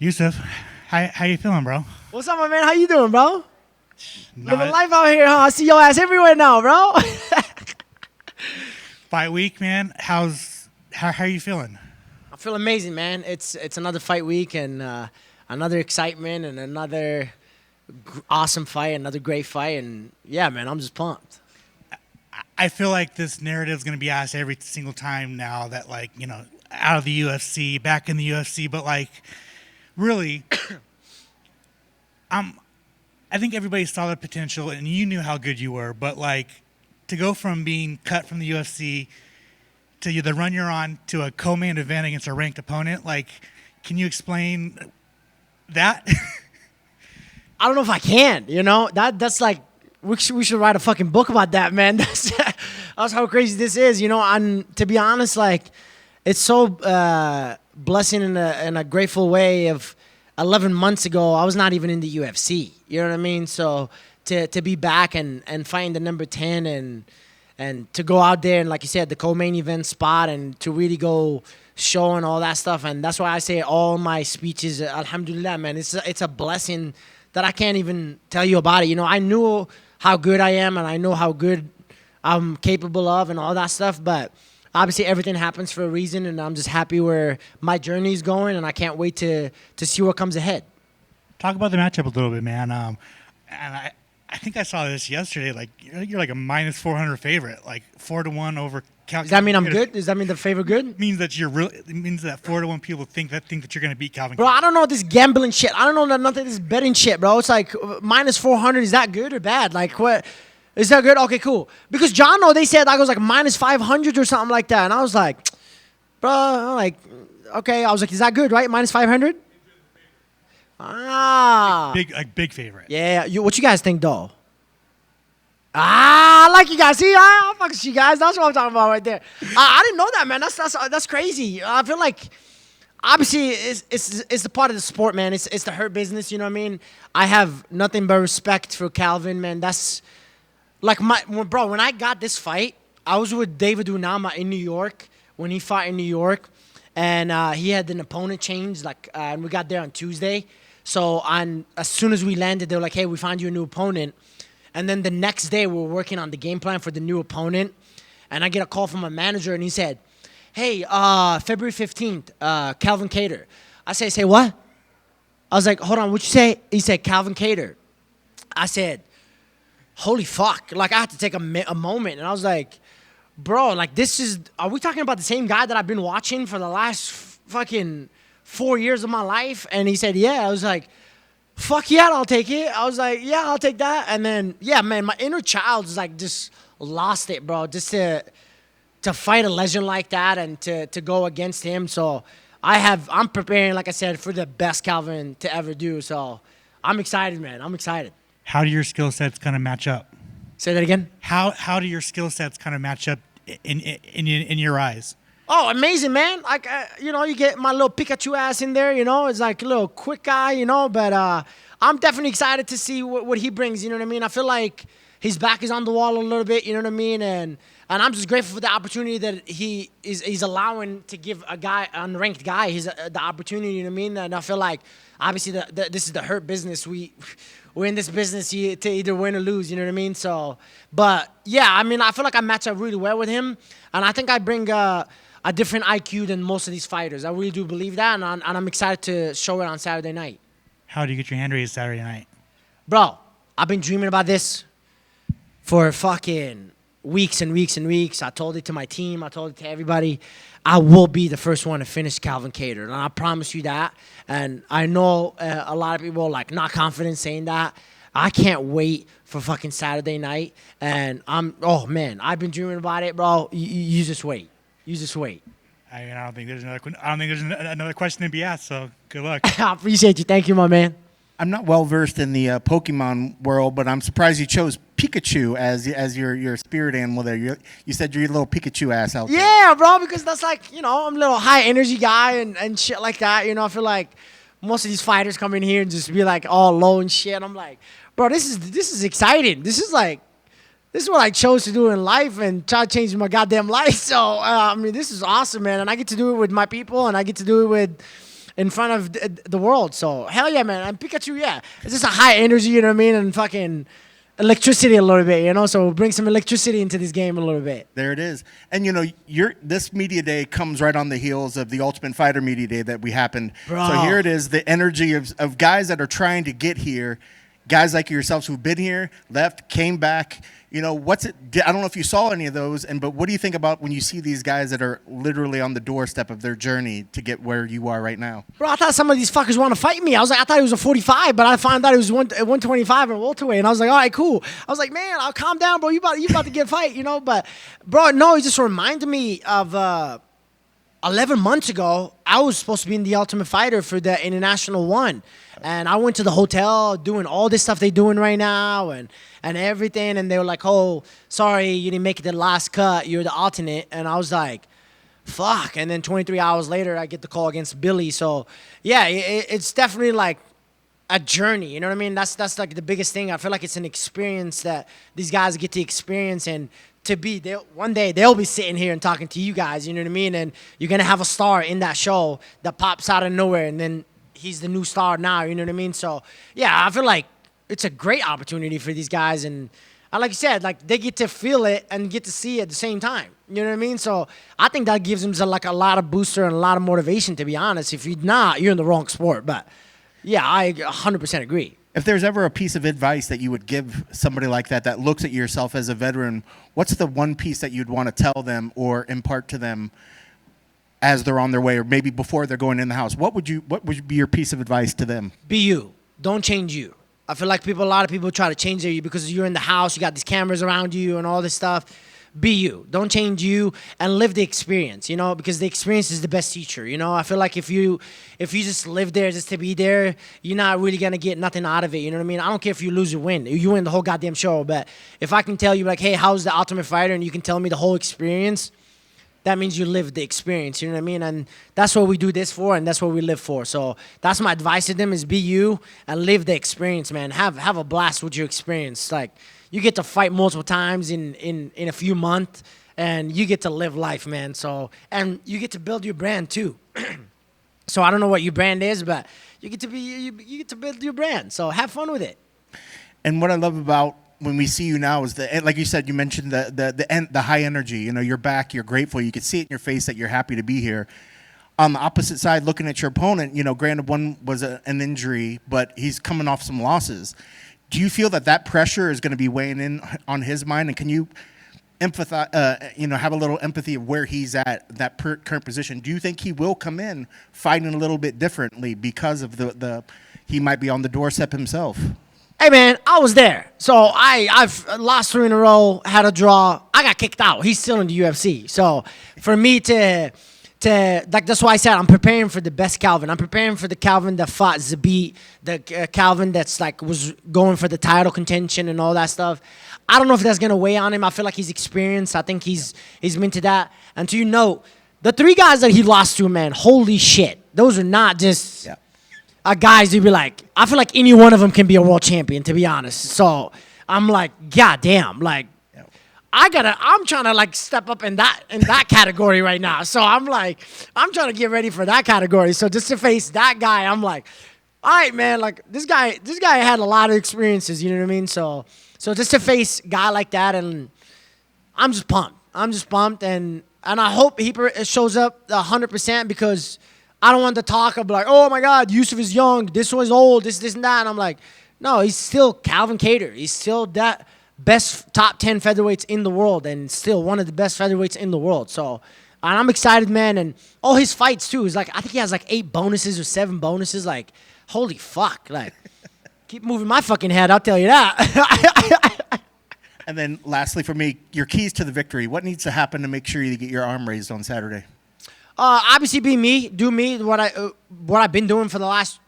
Youssef, how you feeling, bro? What's up, my man? How you doing, bro? Not- Living life out here, huh? I see your ass everywhere now, bro. Fight week, man. How are you feeling? I feel amazing, man. It's another fight week and another excitement and another awesome fight, another great fight, and yeah, man, I'm just pumped. I feel like this narrative is going to be asked every single time now that, like, out of the UFC, back in the UFC, but like, really, I think everybody saw the potential and you knew how good you were, but like, to go from being cut from the UFC to the run you're on to a co-main event against a ranked opponent, like, can you explain that? I don't know if I can. That's like we should write a fucking book about that, man. That's how crazy this is. And to be honest, like, it's so blessing in a grateful way. Of 11 months ago, I was not even in the UFC. You know what I mean? So to be back and fighting the number 10 and to go out there and, like you said, the co-main event spot and to really go show and all that stuff. And that's why I say all my speeches, alhamdulillah, man. It's a blessing that I can't even tell you about it. I knew how good I am and I know how good I'm capable of and all that stuff, but obviously everything happens for a reason, and I'm just happy where my journey is going, and I can't wait to see what comes ahead. Talk about the matchup a little bit, man. And I think I saw this yesterday. Like, you're like a minus 400 favorite, like 4-1 over. Does that mean I'm good? Does that mean the favorite good? It means that it means that 4-1 people think that you're going to beat Calvin. Bro, I don't know this gambling shit. I don't know nothing this betting shit, bro. It's like minus 400. Is that good or bad? Like, what? Is that good? Okay, cool. Because they said I was like minus 500 or something like that, and I was like, bro, I'm like, okay. I was like, is that good, right? Minus 500. Ah, big favorite. Yeah. What you guys think, though? I like you guys. See, I fuck with you guys. That's what I'm talking about right there. I didn't know that, man. That's crazy. I feel like obviously it's the part of the sport, man. It's the hurt business. You know what I mean? I have nothing but respect for Calvin, man. That's like when I got this fight, I was with David Unama in New York when he fought in New York, and he had an opponent change. And we got there on Tuesday. So as soon as we landed, they were like, "Hey, we found you a new opponent." And then the next day, we were working on the game plan for the new opponent. And I get a call from my manager, and he said, "Hey, February 15th, Calvin Kattar." I say what? I was like, hold on, what'd you say? He said, Calvin Kattar. I said, holy fuck. Like, I had to take a moment. And I was like, bro, like, are we talking about the same guy that I've been watching for the last fucking 4 years of my life? And he said, yeah. I was like, fuck yeah, I'll take it. I was like, yeah, I'll take that. And then, yeah, man, my inner child is like just lost it, bro. Just to fight a legend like that and to go against him. So I'm preparing, like I said, for the best Calvin to ever do. So I'm excited, man. I'm excited. How do your skill sets kind of match up? Say that again. How do your skill sets kind of match up in your eyes? Oh, amazing, man. Like, you get my little Pikachu ass in there, It's like a little quick guy, But I'm definitely excited to see what he brings, you know what I mean? I feel like his back is on the wall a little bit, you know what I mean? And I'm just grateful for the opportunity that he's allowing to give a guy, unranked guy, the opportunity, you know what I mean? And I feel like, obviously, this is the hurt business. We're in this business to either win or lose, you know what I mean? So, but, yeah, I mean, I feel like I match up really well with him. And I think I bring a different IQ than most of these fighters. I really do believe that, and I'm excited to show it on Saturday night. How do you get your hand raised Saturday night? Bro, I've been dreaming about this for fucking weeks and weeks and weeks. I told it to my team. I told it to everybody. I will be the first one to finish Calvin Kattar, and I promise you that. And I know a lot of people like not confident saying that. I can't wait for fucking Saturday night, and oh man, I've been dreaming about it, bro. You just wait. You just wait. I don't think there's another question to be asked. So good luck. I appreciate you. Thank you, my man. I'm not well versed in the Pokemon world, but I'm surprised you chose Pikachu as your spirit animal there. You said you're a little Pikachu ass out there. Yeah, bro, because that's like, I'm a little high energy guy and shit like that. I feel like most of these fighters come in here and just be like all low and shit. I'm like, bro, this is exciting. This is what I chose to do in life and try to change my goddamn life. So, this is awesome, man. And I get to do it with my people, and I get to do it with in front of the world. So hell yeah, man. And Pikachu, yeah, it's just a high energy, you know what I mean, and fucking electricity a little bit, you know. So bring some electricity into this game a little bit. There it is. And you know, this media day comes right on the heels of the Ultimate Fighter media day that we happened. Bro. So here it is, the energy of guys that are trying to get here, guys like yourselves who've been here, left, came back. You know, what's it? I don't know if you saw any of those, but what do you think about when you see these guys that are literally on the doorstep of their journey to get where you are right now? Bro, I thought some of these fuckers want to fight me. I thought it was a 45, but I found out it was 125 or welterweight, and I was like, all right, cool. I was like, man, I'll calm down, bro. You about to get a fight, you know? But bro, no, it just reminded me of 11 months ago. I was supposed to be in the Ultimate Fighter for the International One, and I went to the hotel doing all this stuff they're doing right now, and everything, and they were like, oh, sorry, you didn't make it the last cut. You're the alternate, and I was like, fuck. And then 23 hours later, I get the call against Billy. So, yeah, it's definitely like a journey. You know what I mean? That's like the biggest thing. I feel like it's an experience that these guys get to experience, and to be there one day they'll be sitting here and talking to you guys. You know what I mean? And you're gonna have a star in that show that pops out of nowhere, and then he's the new star now. You know what I mean? So, yeah, I feel like it's a great opportunity for these guys, and like you said, like they get to feel it and get to see it at the same time. You know what I mean? So I think that gives them like a lot of booster and a lot of motivation, to be honest. If you're not, you're in the wrong sport. But yeah, I 100% agree. If there's ever a piece of advice that you would give somebody like that looks at yourself as a veteran, what's the one piece that you'd want to tell them or impart to them as they're on their way, or maybe before they're going in the house? What would be your piece of advice to them? Be you. Don't change you. I feel like a lot of people try to change you because you're in the house, you got these cameras around you and all this stuff. Be you. Don't change you, and live the experience, you know, because the experience is the best teacher, you know. I feel like if you just live there just to be there, you're not really going to get nothing out of it, you know what I mean? I don't care if you lose or win. You win the whole goddamn show, but if I can tell you, like, hey, how's the Ultimate Fighter, and you can tell me the whole experience, that means you live the experience, you know what I mean? And that's what we do this for, and that's what we live for. So that's my advice to them, is be you and live the experience, man. Have a blast with your experience. Like, you get to fight multiple times in a few months, and you get to live life, man. So, and you get to build your brand too. So I don't know what your brand is, but you get to build your brand. So have fun with it. And what I love about when we see you now is like you said, you mentioned the high energy. You know, you're back, you're grateful. You can see it in your face that you're happy to be here. On the opposite side, looking at your opponent, you know, granted one was an injury, but he's coming off some losses. Do you feel that pressure is going to be weighing in on his mind, and can you empathize? You know, have a little empathy of where he's at that current position. Do you think he will come in fighting a little bit differently because of he might be on the doorstep himself? Hey, man, I was there. So I've lost 3 in a row, had a draw. I got kicked out. He's still in the UFC. So for me to like, that's why I said I'm preparing for the best Calvin. I'm preparing for the Calvin that fought Zabit, the Calvin that's like was going for the title contention and all that stuff. I don't know if that's gonna weigh on him. I feel like he's experienced. I think he's been to that. And to the 3 guys that he lost to, man, holy shit, those are not just. Yeah. Guys, you'd be like, I feel like any one of them can be a world champion, to be honest. So I'm like, god damn, like, I'm trying to like step up in that category right now. So I'm like, I'm trying to get ready for that category. So just to face that guy, I'm like, all right, man, like this guy had a lot of experiences, you know what I mean? So just to face a guy like that, and I'm just pumped, and I hope he shows up 100%, because I don't want the talk of like, oh my God, Youssef is young, this one's old, this and that. And I'm like, no, he's still Calvin Kattar. He's still that best top 10 featherweights in the world, and still one of the best featherweights in the world. So, and I'm excited, man. And all his fights too is like, I think he has like 8 bonuses or 7 bonuses. Like, holy fuck! Like, keep moving my fucking head. I'll tell you that. And then lastly for me, your keys to the victory. What needs to happen to make sure you get your arm raised on Saturday? Obviously, be me, do me, what I've been doing for the last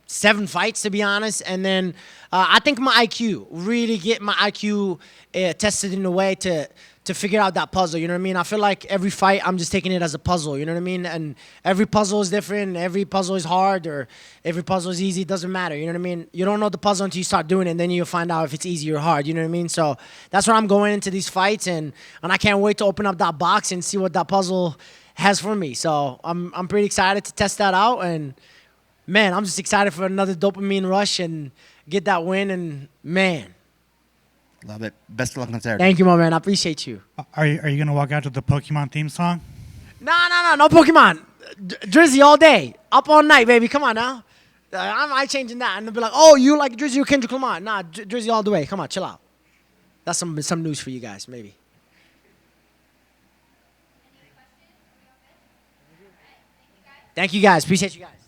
7 fights, to be honest. And then I think my IQ, really get my IQ tested in a way to figure out that puzzle, you know what I mean? I feel like every fight, I'm just taking it as a puzzle, you know what I mean? And every puzzle is different, every puzzle is hard, or every puzzle is easy, it doesn't matter, you know what I mean? You don't know the puzzle until you start doing it, and then you'll find out if it's easy or hard, you know what I mean? So that's where I'm going into these fights, and I can't wait to open up that box and see what that puzzle has for me. So I'm pretty excited to test that out. And man, I'm just excited for another dopamine rush and get that win. And man, Love it. Best of luck on Saturday. thank you, my man. I appreciate you. Are you gonna walk out to the Pokemon theme song? No Pokemon. Drizzy all day, up all night, baby. Come on now. I'm changing that, and they'll be like, "Oh, you like Drizzy or Kendrick Lamar?" Nah, Drizzy all the way. Come on, chill out. That's some news for you guys, maybe. Thank you guys. Appreciate you guys.